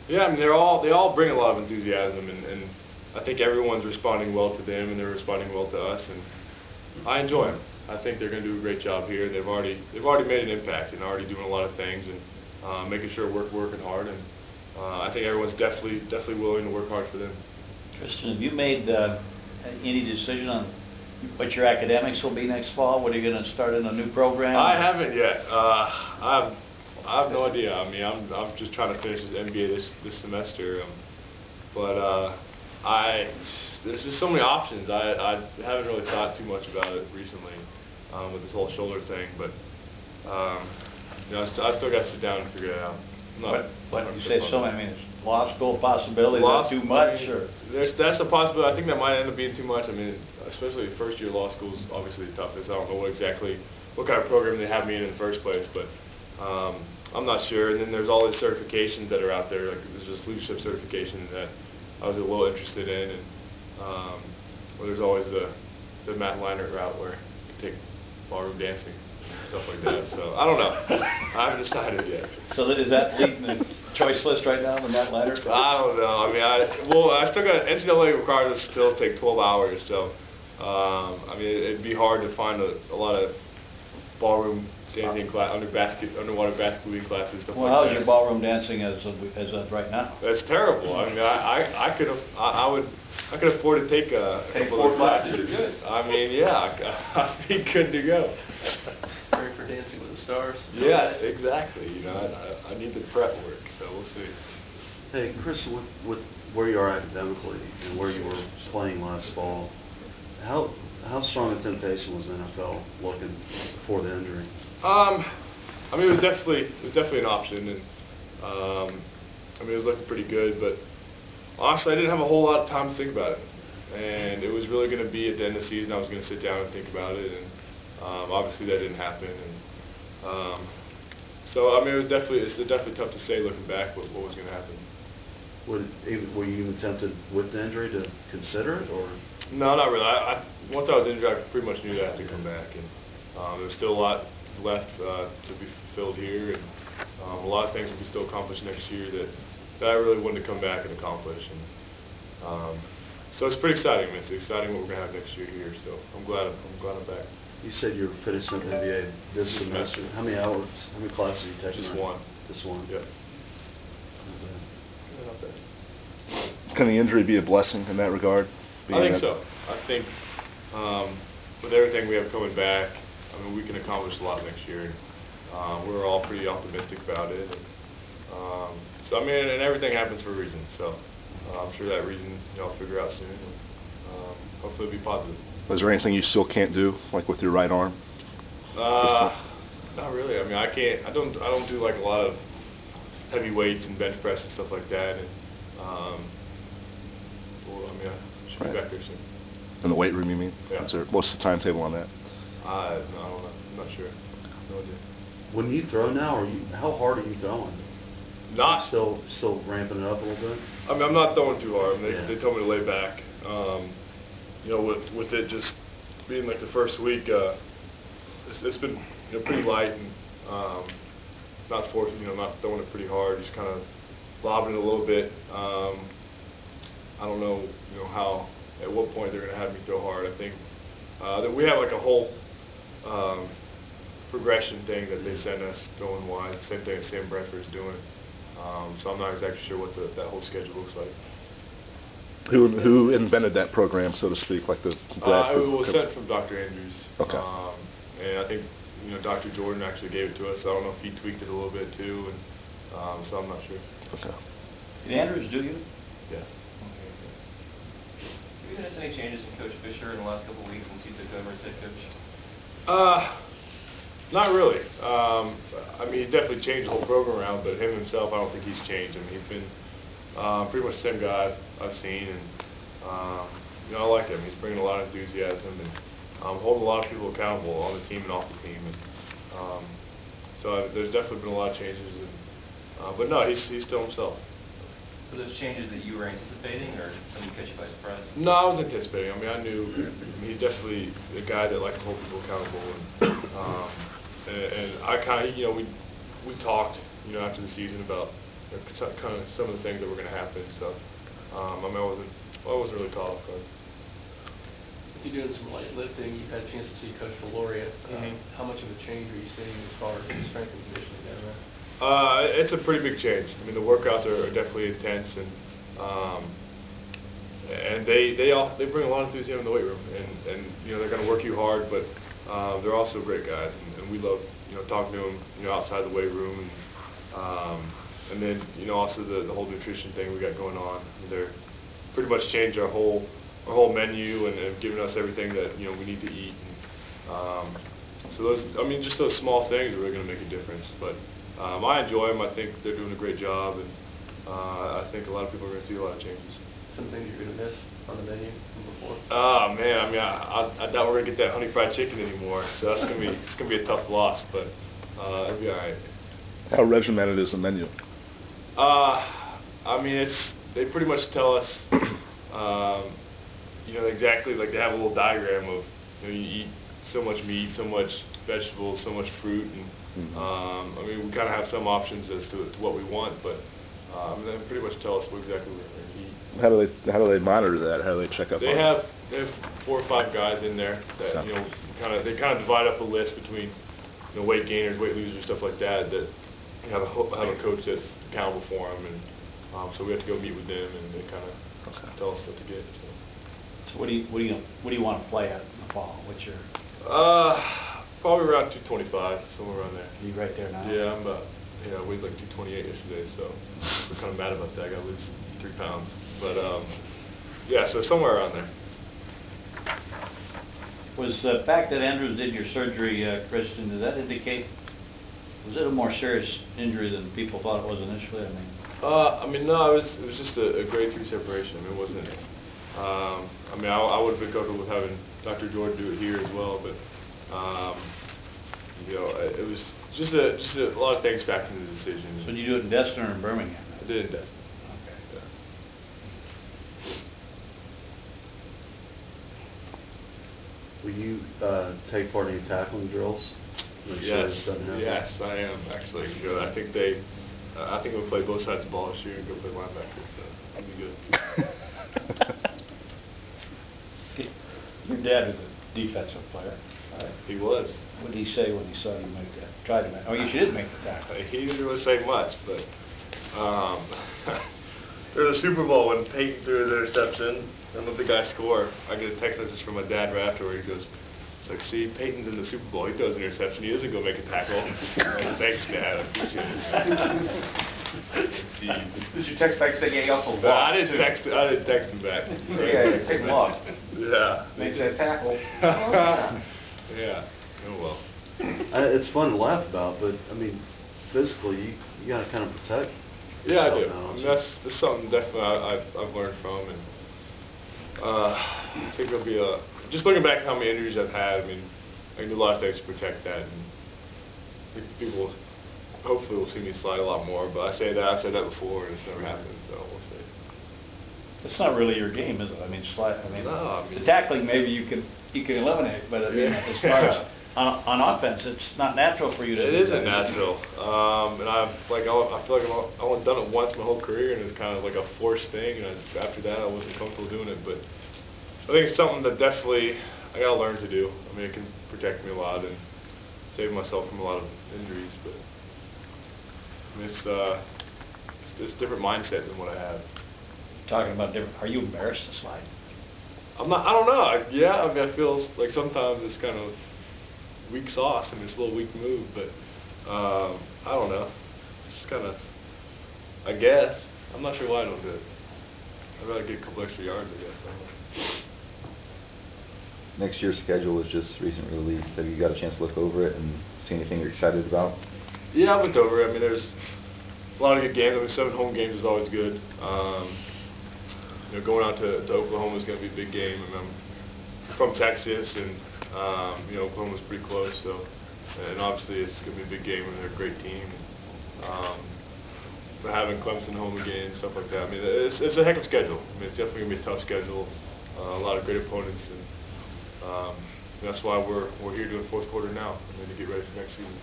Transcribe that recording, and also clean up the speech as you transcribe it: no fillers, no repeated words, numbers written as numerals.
Yeah, I mean they all bring a lot of enthusiasm, and I think everyone's responding well to them, and they're responding well to us, and I enjoy them. I think they're going to do a great job here. They've already made an impact and already doing a lot of things and making sure we're working hard, and I think everyone's definitely willing to work hard for them. Tristan, have you made any decision on what your academics will be next fall? What are you going to start in a new program? I haven't yet. I have no idea. I mean, I'm just trying to finish this MBA this semester, but there's just so many options. I haven't really thought too much about it recently with this whole shoulder thing, but you know, I still got to sit down and figure it out. But you say so many. I mean, is law school possibility? Is that too much? Or? That's a possibility. I think that might end up being too much. I mean, especially first year law school is obviously the toughest. I don't know what kind of program they have me in the first place, but I'm not sure. And then there's all these certifications that are out there. Like there's this leadership certification that I was a little interested in, and there's always the Matt Leinart route where you can take ballroom dancing, stuff like that. So I don't know. I haven't decided yet. So is that leading the choice list right now, the Matt Leinart? I don't know. I mean, I still got NCAA requires us to still take 12 hours. So I mean, it'd be hard to find a lot of ballroom dancing class, underwater basketball classes, stuff well, like that. How's your ballroom dancing as of right now? That's terrible. I mean, I could afford to take a couple of classes. Good. I mean, yeah, I'd be good to go. Ready for Dancing with the Stars? Yeah, exactly. You know, I need the prep work, so we'll see. Hey, Chris, with where you are academically and where you were playing last fall, how strong a temptation was the NFL looking before the injury? I mean, it was definitely an option, and I mean, it was looking pretty good, but honestly, I didn't have a whole lot of time to think about it, and it was really going to be at the end of the season. I was going to sit down and think about it, and obviously that didn't happen, and so I mean, it's definitely tough to say looking back what was going to happen. Were you even tempted with the injury to consider it, or? No, not really. Once I was injured, I pretty much knew that I had to come back, and there's still a lot left to be fulfilled here, and a lot of things will be still accomplished next year that I really wanted to come back and accomplish. And so it's pretty exciting. It's exciting what we're gonna have next year here. So I'm glad I'm back. You said you're finishing the MBA this semester. How many hours? How many classes are you taking? Just one. Just one. Yeah. Not bad. Can the injury be a blessing in that regard? I think so. I think with everything we have coming back, I mean, we can accomplish a lot next year. We're all pretty optimistic about it. And, so I mean, and everything happens for a reason. So I'm sure that reason I'll figure out soon. And, hopefully, it'll be positive. Is there anything you still can't do, like with your right arm? Not really. I mean, I can't. I don't do like a lot of heavy weights and bench press and stuff like that. And well, I mean, I should be back there soon. In the weight room, you mean? Yeah. What's the timetable on that? No, I don't know. I'm not sure. No idea. When you throw now, how hard are you throwing? Not still ramping it up a little bit. I mean, I'm not throwing too hard. I mean, Yeah. they told me to lay back. You know, with it just being like the first week, it's been pretty light and not forcing, not throwing it pretty hard, just kind of lobbing it a little bit. I don't know, at what point they're going to have me throw hard. I think that we have like a whole progression thing that they send us throwing wise. Same thing that Sam Bradford is doing. So I'm not exactly sure what that whole schedule looks like. Who invented that program, so to speak, like the Bradford? It was sent from Dr. Andrews. Okay. And I think Dr. Jordan actually gave it to us. So I don't know if he tweaked it a little bit too, and so I'm not sure. Okay. Did Andrews do you? Yes. Have you noticed any changes in Coach Fisher in the last couple of weeks since he took over as head coach? Not really. I mean, he's definitely changed the whole program around, but him himself, I don't think he's changed. I mean, he's been pretty much the same guy I've seen, and I like him. He's bringing a lot of enthusiasm and holding a lot of people accountable on the team and off the team. And so there's definitely been a lot of changes. And, but no, he's still himself. Were those changes that you were anticipating, or something catch you by surprise? No, I was anticipating. I mean, I knew he's definitely a guy that likes to hold people accountable, and I kind of, we talked, after the season about kind of some of the things that were going to happen. So I mean, I wasn't really caught off guard. With you doing some light lifting, you've had a chance to see Coach Valoria. How much of a change are you seeing as far as the strength and conditioning down there? It's a pretty big change. I mean, the workouts are definitely intense, and they bring a lot of enthusiasm in the weight room, and you know, they're going to work you hard, but they're also great guys, and we love, you know, talking to them, you know, outside the weight room, and then, you know, also the whole nutrition thing we got going on. They're pretty much changed our whole menu and giving us everything that, you know, we need to eat. And, so those, I mean, just those small things are really going to make a difference. But I enjoy them. I think they're doing a great job, and I think a lot of people are going to see a lot of changes. Some things you're going to miss on the menu from before? Oh man, I mean, I doubt we're going to get that honey fried chicken anymore. So that's going to be a tough loss, but it'll be all right. How regimented is the menu? I mean, they pretty much tell us, you know, exactly, like they have a little diagram of, you know, you eat so much meat, so much vegetables, so much fruit, and I mean, we kind of have some options as to what we want, but they pretty much tell us exactly what we're going to eat. How do they monitor that? How do they check up They on have 4 or 5 guys in there that, you know, they kind of divide up a list between, you know, weight gainers, weight losers, stuff like that. That have a coach that's accountable for them, and so we have to go meet with them, and they kind of tell us what to get. So what do you want to play at in the fall? What's your? Probably around 225, somewhere around there. You right there now? Yeah, I'm about. Yeah, I weighed like 228 yesterday, so we're kind of mad about that. I got to lose 3 pounds, but yeah, so somewhere around there. Was the fact that Andrews did your surgery, Christian, does that indicate, was it a more serious injury than people thought it was initially? I mean, no, it was just a grade 3 separation. I mean, it wasn't. I mean, I would have been comfortable with having Dr. Jordan do it here as well, but you know, it was just a lot of things factored into the decision. So did you do it in Destin or in Birmingham? I did it in Destin. Okay. Yeah. Will you take part in any tackling drills? Make sure Yes, this doesn't happen? yes, I am actually. You know, I think we'll play both sides of the ball this year and go play linebacker. So that'll be good. Your dad was a defensive player. Right? He was. What did he say when he saw you make that? Try to make. Oh, you did make the tackle. He didn't really say much, but there was a Super Bowl when Peyton threw the interception and let the guy score. I get a text message from my dad right after where he goes, it's like, see, Peyton's in the Super Bowl. He throws an interception. He doesn't go make a tackle. Thanks, Dad. I appreciate it. Did you text back and say, yeah, he also lost? No, I didn't text him back. Yeah, Peyton lost. Yeah. Makes that tackle. Yeah. Oh well. It's fun to laugh about, but I mean, physically, you got to kind of protect. Yeah, I do. yourself now, I mean, don't you? that's something definitely I've learned from, and I think there'll be just looking back at how many injuries I've had. I mean, I can do a lot of things to protect that, and I think people hopefully will see me slide a lot more. But I've said that before, and it's never happened, so we'll see. It's not really your game, is it? I mean, No, I mean- the tackling maybe you can eliminate, but I mean, as far as on offense, it's not natural for you to. It do isn't that. natural, and I feel like I've only done it once my whole career, and it's kind of like a forced thing. And after that, I wasn't comfortable doing it. But I think it's something that definitely I gotta learn to do. I mean, it can protect me a lot and save myself from a lot of injuries. But I mean, it's a different mindset than what I had. Talking about different. Are you embarrassed to slide? I'm not. I don't know. Yeah, I mean, I feel like sometimes it's kind of weak sauce. I mean, it's a little weak move, but I don't know. It's kind of, I guess. I'm not sure why I don't do it. I'd rather get a couple extra yards, I guess. I don't know. Next year's schedule was just recently released. Have you got a chance to look over it and see anything you're excited about? Yeah, I went over it. I mean, there's a lot of good games. I mean, 7 home games is always good. You know, going out to Oklahoma is going to be a big game. I mean, I'm from Texas, and you know, Oklahoma's pretty close. So, and obviously it's going to be a big game, and they're a great team. But having Clemson home again and stuff like that, I mean, it's a heck of a schedule. I mean, it's definitely going to be a tough schedule. A lot of great opponents, and that's why we're here doing fourth quarter now, and then to get ready for next season.